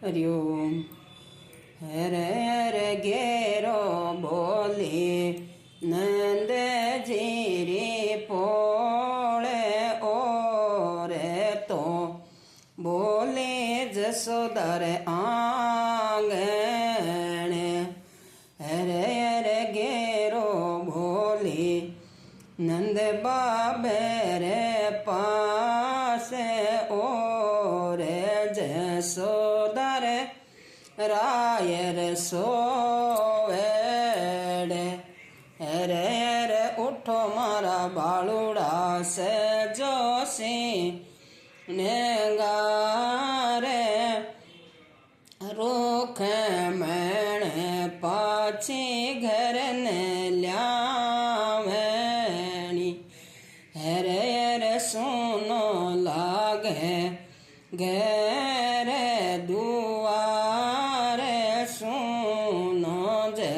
हरिओम। हरे हरे घेरो बोली नंद जी रे पोळे ओरे तो बोले जसोदर आंगण। हरे हरे घेरो बोली नंद बाबे रे पासे ओरे जसोदर रायर सोवेड़े। हरे हरे उठो मारा बालुड़ा से जोशी ने गारे रूख मैण पाछी घर ने ल्यावणी। हरे हरे सुनो लागे घर दुआरे सुनो जे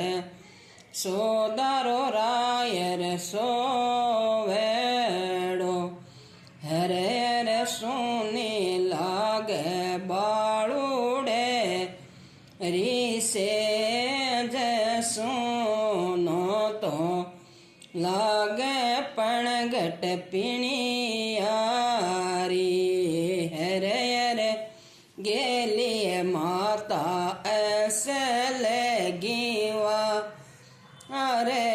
सोदारो रायर सोवेड़ो। हरे हरे सुनी लागे बाळुड़े रीसे जे सुनो तो लागे पणगट पिणियारी। हरे हरे गेली माता ऐसे लगी वा अरे